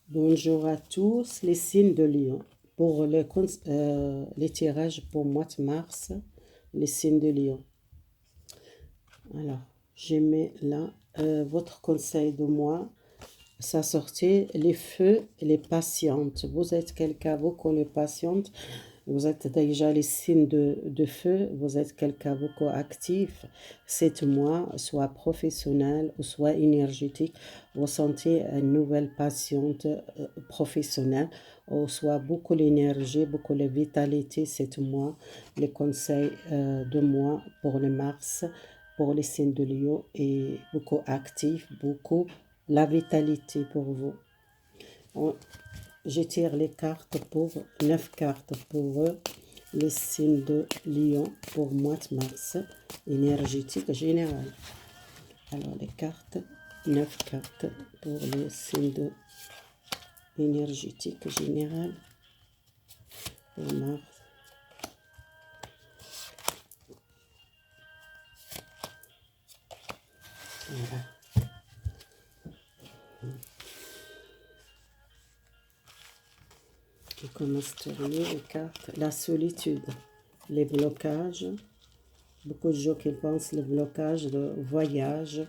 Bonjour à tous, les signes de Lion. Pour les tirages pour mois de mars, les signes de Lion. Alors, j'ai mis là votre conseil de mois. Ça sortait les feux et les patientes. Vous êtes quelqu'un, beaucoup les patientes. Vous êtes déjà les signes de feu. Vous êtes quelqu'un beaucoup actif. 7 mois, soit professionnel ou soit énergétique. Vous sentez une nouvelle patiente professionnelle. Ou soit beaucoup l'énergie, beaucoup la vitalité 7 mois. Les conseils de mois pour le mars, pour les signes de Lion et beaucoup actif, beaucoup la vitalité pour vous. Je tire les cartes pour 9 cartes pour les signes de Lion pour mois de mars, énergétique générale. Alors les cartes, 9 cartes pour les signes de énergétique générale pour mars. Voilà. Je commence à tourner les cartes. La solitude, les blocages. Beaucoup de gens qui pensent le blocage de voyage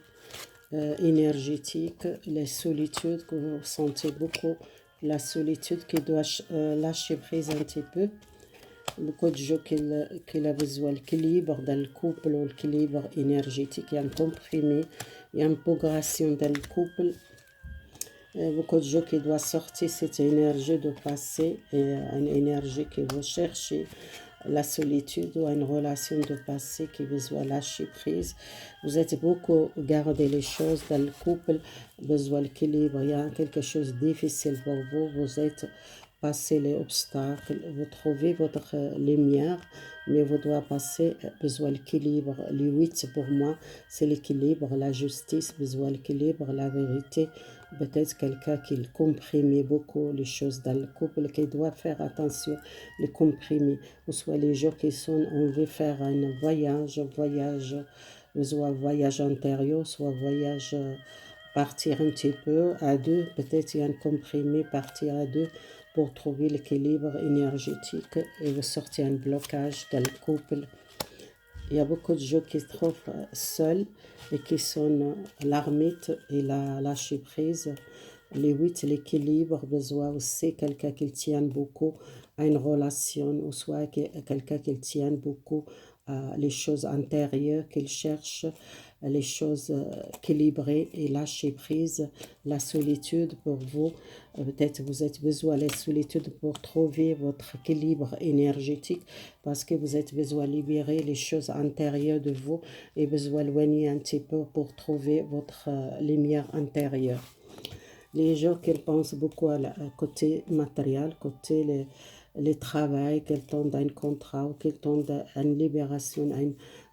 énergétique, les solitudes que vous sentez beaucoup, la solitude qui doit lâcher prise un petit peu. Beaucoup de gens qui ont besoin l'équilibre dans le couple ou l'équilibre énergétique, il y a un comprimé, il y a une progression dans le couple. Beaucoup de gens qui doivent sortir cette énergie de passé, une énergie que vous cherchez, la solitude ou une relation de passé qui vous doit lâcher prise. Vous êtes beaucoup garder les choses dans le couple, besoin l'équilibre, il y a quelque chose de difficile pour vous, vous êtes passé les obstacles, vous trouvez votre lumière, mais vous devez passer, besoin l'équilibre. Le 8 pour moi, c'est l'équilibre, la justice, besoin l'équilibre, la vérité. Peut-être quelqu'un qui comprime beaucoup les choses dans le couple, qui doit faire attention, les comprimer. Ou soit les gens qui sont, on veut faire un voyage, soit voyage intérieur, soit voyage partir un petit peu à deux. Peut-être il y a un comprimé, partir à deux pour trouver l'équilibre énergétique et vous sortir un blocage dans le couple. Il y a beaucoup de gens qui se trouvent seuls et qui sont l'ermite et la lâcher prise. Les 8, l'équilibre, besoin aussi quelqu'un qui tienne beaucoup à une relation, ou soit quelqu'un qui tienne beaucoup à les choses intérieures, qu'il cherche les choses équilibrées et lâcher prise. La solitude pour vous, peut-être vous avez besoin de la solitude pour trouver votre équilibre énergétique, parce que vous avez besoin de libérer les choses intérieures de vous et besoin d'éloigner un petit peu pour trouver votre lumière intérieure. Les gens qui pensent beaucoup à côté matériel, côté le travail, qu'ils tendent à un contrat ou qu'ils tendent à une libération,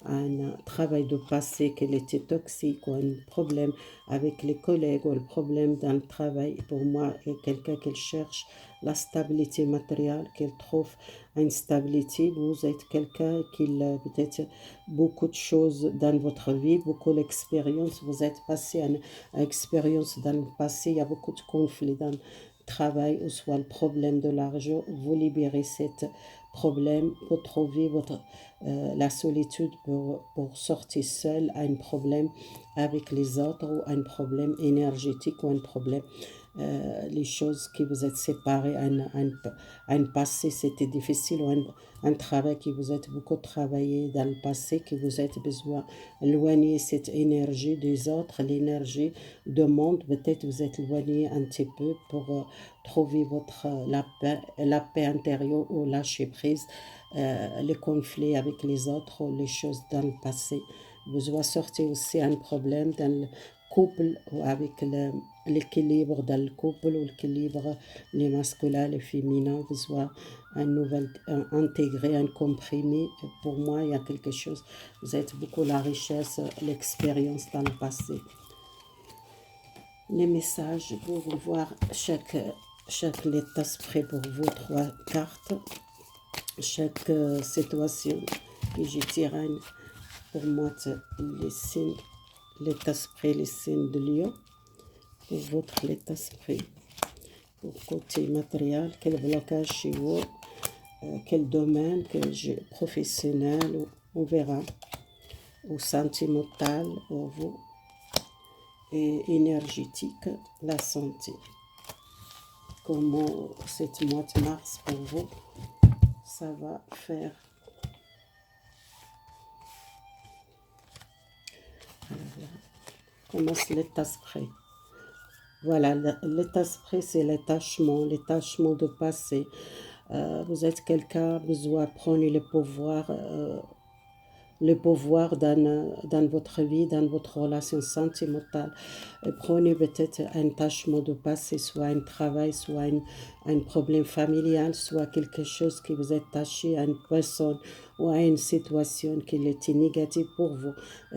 à un travail de passé qui était toxique ou un problème avec les collègues ou le problème dans le travail. Pour moi, quelqu'un qui cherche la stabilité matérielle, qu'il trouve une stabilité. Vous êtes quelqu'un qui a peut-être beaucoup de choses dans votre vie, beaucoup d'expérience. Vous êtes passé à une expérience dans le passé. Il y a beaucoup de conflits dans le travail, ou soit le problème de l'argent. Vous libérez ce problème pour trouver la solitude pour sortir seul à un problème avec les autres ou un problème énergétique ou un problème les choses qui vous êtes séparées, un passé c'était difficile ou un travail qui vous êtes beaucoup travaillé dans le passé, qui vous êtes besoin éloigner cette énergie des autres, l'énergie du monde, peut-être vous êtes éloigné un petit peu pour trouver la paix intérieure ou lâcher prise, les conflits avec les autres ou les choses dans le passé. Vous devez sortir aussi un problème dans le couple ou avec l'équilibre dans le couple ou l'équilibre les masculins, les féminins, besoin un nouvel intégrer, un comprimé. Pour moi, il y a quelque chose. Vous êtes beaucoup la richesse, l'expérience dans le passé. Les messages pour voir chaque état prêt pour vous, 3 cartes. Chaque situation que je tire pour moi, les signes, l'état d'esprit, les signes de Lion, pour votre l'état d'esprit. pour côté matériel, quel blocage chez vous, quel domaine, professionnel, on verra, ou sentimental pour vous, et énergétique, la santé. Comment cette mois de mars pour vous, ça va faire. Commence l'état d'esprit. Voilà, l'état d'esprit, c'est l'attachement de passé. Vous êtes quelqu'un, besoin de prendre le pouvoir dans votre vie, dans votre relation sentimentale. Prenez peut-être un attachement de passé, soit un travail, soit un problème familial, soit quelque chose qui vous est attaché à une personne ou à une situation qui était négative pour vous.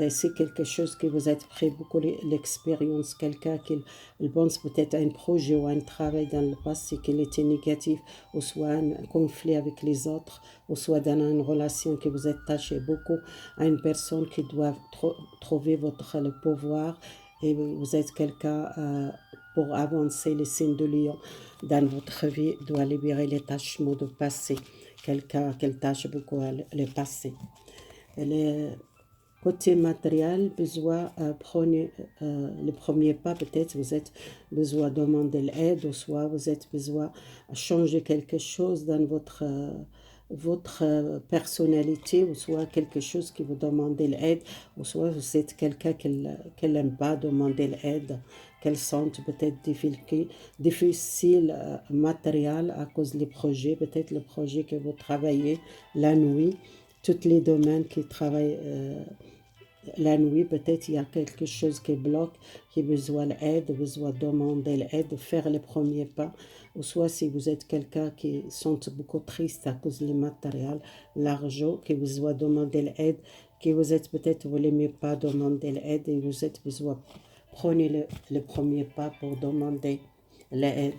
C'est quelque chose que vous êtes pris beaucoup l'expérience, quelqu'un qui pense peut-être à un projet ou à un travail dans le passé qui était négatif, ou soit un conflit avec les autres, ou soit dans une relation que vous êtes attaché beaucoup à une personne qui doit trouver le pouvoir, et vous êtes quelqu'un pour avancer les signes de lion dans votre vie doit libérer les tâchements de passé, quelqu'un qui tâche beaucoup le passé. Le côté matériel, besoin prenez le premier pas, peut-être vous êtes besoin de demander l'aide, ou soit vous êtes besoin de changer quelque chose dans votre personnalité, ou soit quelque chose qui vous demande l'aide, ou soit vous êtes quelqu'un qui n'aime pas demander l'aide, qu'elle sente peut-être difficile matériel à cause des projets, peut-être le projet que vous travaillez la nuit, tous les domaines qui travaillent la nuit, peut-être il y a quelque chose qui bloque, qui a besoin d'aide, besoin de demander l'aide, faire les premiers pas, ou soit si vous êtes quelqu'un qui sent beaucoup triste à cause du matériel, l'argent, qui vous doit demander l'aide, que vous êtes peut-être, vous n'aimez pas demander l'aide et vous êtes besoin, prenez le premier pas pour demander l'aide.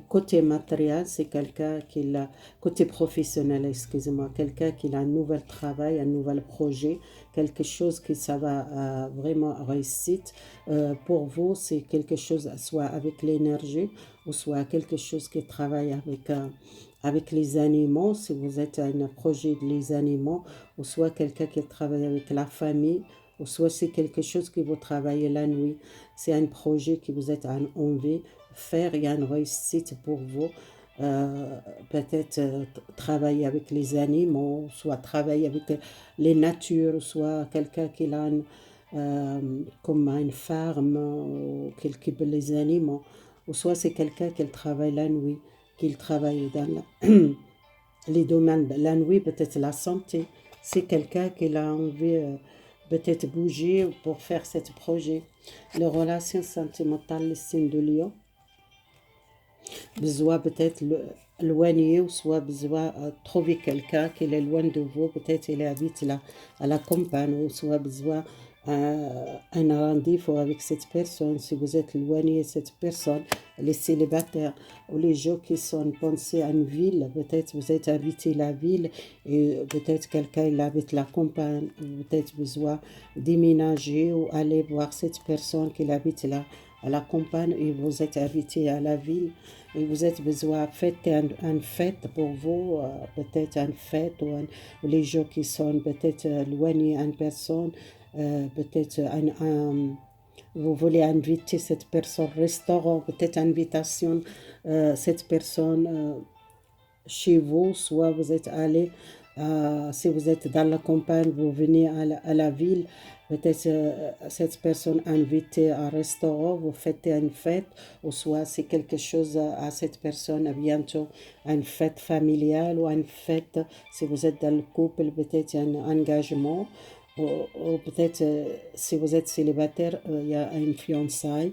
Côté matériel, c'est quelqu'un qui a, côté professionnel, excusez-moi, quelqu'un qui a un nouvel travail, un nouvel projet, quelque chose qui ça va vraiment réussir. Pour vous, c'est quelque chose, soit avec l'énergie, ou soit quelque chose qui travaille avec les animaux, si vous êtes un projet des animaux, ou soit quelqu'un qui travaille avec la famille, ou soit c'est quelque chose que vous travaillez la nuit. C'est un projet que vous êtes en envie faire, il y a une réussite pour vous. Peut-être travailler avec les animaux, soit travailler avec les natures, soit quelqu'un qui a comme une ferme ou qui occupe les animaux, ou soit c'est quelqu'un qui travaille la nuit, qui travaille dans les domaines de la nuit, peut-être la santé. C'est quelqu'un qui a envie peut-être bouger pour faire ce projet. Les relations sentimentales, les signes de lion, besoin peut-être éloigner, ou soit besoin trouver quelqu'un qui est loin de vous, peut-être il habite là à la campagne, ou soit besoin un rendez-vous avec cette personne, si vous êtes éloigné de cette personne, les célibataires, ou les gens qui sont pensés à une ville, peut-être vous êtes habité la ville, et peut-être quelqu'un il habite la campagne, peut-être besoin déménager, ou aller voir cette personne qui habite là à la campagne, et vous êtes habité à la ville, et vous êtes besoin de fêter une fête pour vous, peut-être une fête, ou les gens qui sont peut-être éloignés d'une personne, peut-être vous voulez inviter cette personne au restaurant, peut-être invitation cette personne chez vous, soit vous êtes allé, si vous êtes dans la campagne, vous venez à la ville, peut-être cette personne invitée à un restaurant, vous faites une fête, ou soit c'est quelque chose à cette personne bientôt, une fête familiale, ou une fête, si vous êtes dans le couple, peut-être un engagement, ou peut-être si vous êtes célibataire, il y a une fiançaille,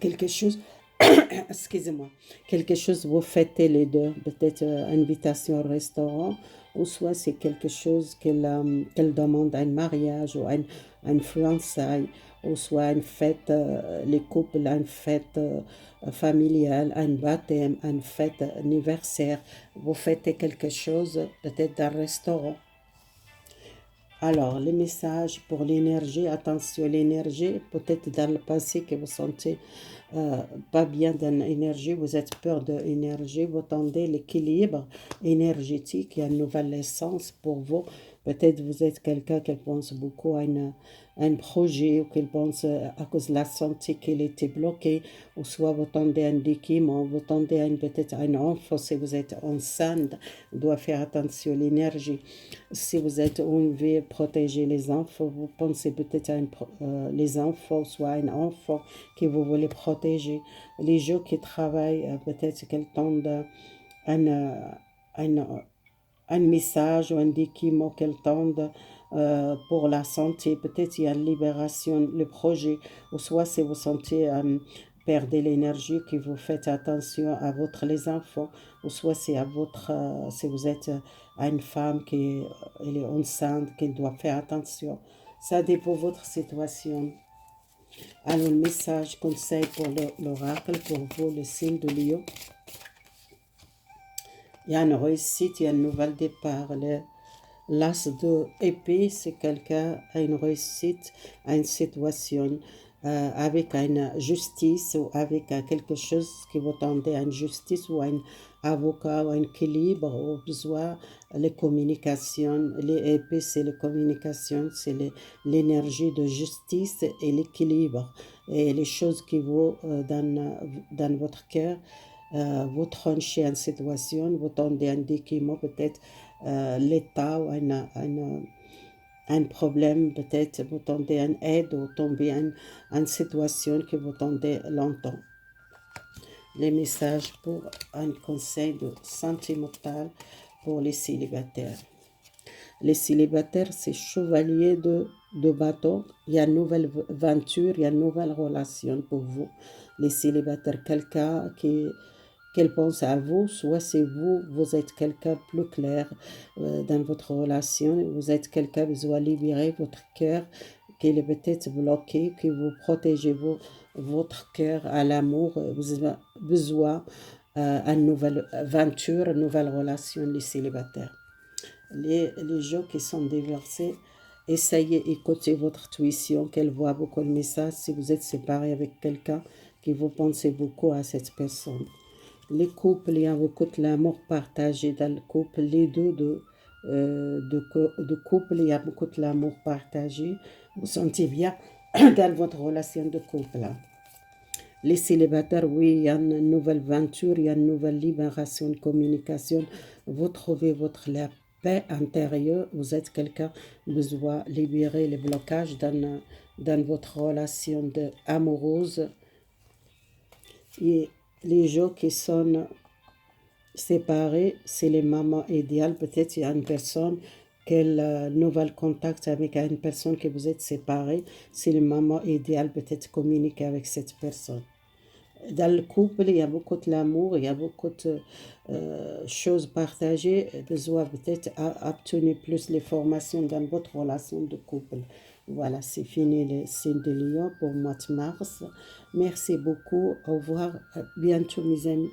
quelque chose, excusez-moi, quelque chose, vous fêtez les deux, peut-être invitation au restaurant, ou soit c'est quelque chose qu'elle demande un mariage, ou un fiançaille, ou soit une fête, les couples, une fête familiale, un baptême, une fête anniversaire, vous fêtez quelque chose, peut-être dans un restaurant. Alors, les messages pour l'énergie, attention, l'énergie, peut-être dans le passé que vous sentez pas bien dans l'énergie, vous êtes peur de l'énergie, vous tendez l'équilibre énergétique, il y a une nouvelle essence pour vous. Peut-être vous êtes quelqu'un qui pense beaucoup à un projet ou qui pense à cause de la santé qu'il était bloqué, ou soit vous tendez un document, vous tendez peut-être un enfant, si vous êtes enceinte, vous doit faire attention à l'énergie. Si vous êtes enlevé, protéger les enfants, vous pensez peut-être à les enfants, soit un enfant que vous voulez protéger. Les gens qui travaillent, peut-être qu'ils tendent un, un, un message ou un document qu'elles tendent pour la santé. Peut-être il y a une libération, le projet, ou soit si vous sentez perdre l'énergie, que vous faites attention à votre les enfants, ou soit c'est à votre, si vous êtes une femme qui elle est enceinte, qui doit faire attention. Ça dépend de votre situation. Alors, le message conseil pour l'oracle, pour vous, le signe de Lion. Il y a une réussite, il y a un nouvel départ. L'as de épée, c'est quelqu'un a une réussite à une situation avec une justice ou avec quelque chose qui vous tendez à une justice ou à un avocat ou un équilibre ou besoin les communications. Les épées, c'est les communications, c'est l'énergie de justice et l'équilibre et les choses qui vous dans votre cœur. Vous tranchez une situation, vous tendez un document, peut-être l'État ou un problème, peut-être vous tendez une aide ou tombez une situation que vous tendez longtemps. Les messages pour un conseil de santé mentale pour les célibataires. Les célibataires, c'est chevalier de bâton. Il y a une nouvelle aventure, il y a une nouvelle relation pour vous. Les célibataires, quelqu'un qu'elle pense à vous, soit c'est vous, vous êtes quelqu'un plus clair dans votre relation, vous êtes quelqu'un qui doit libérer votre cœur, qui est peut-être bloqué, que vous protégez votre cœur à l'amour, vous avez besoin d'une nouvelle aventure, une nouvelle relation, les célibataires. Les gens qui sont divorcés, essayez d'écouter votre intuition, qu'elle voit beaucoup de messages si vous êtes séparé avec quelqu'un, que vous pensez beaucoup à cette personne. Les couples, il y a beaucoup de l'amour partagé dans le couple. Les deux de couple, il y a beaucoup de l'amour partagé. Vous sentez bien dans votre relation de couple. Les célibataires, oui, il y a une nouvelle aventure, il y a une nouvelle libération de communication. Vous trouvez votre la paix intérieure. Vous êtes quelqu'un qui doit libérer les blocages dans votre relation amoureuse. Et les gens qui sont séparés, c'est les mamans idéales. Peut-être il y a une personne quel nouvel contact avec une personne que vous êtes séparés. C'est le maman idéal, peut-être communiquer avec cette personne. Dans le couple, il y a beaucoup de l'amour, il y a beaucoup de choses partagées. Besoin peut-être obtenir plus les formations dans votre relation de couple. Voilà, c'est fini le signe de Lion pour le mois de mars. Merci beaucoup. Au revoir. À bientôt, mes amis.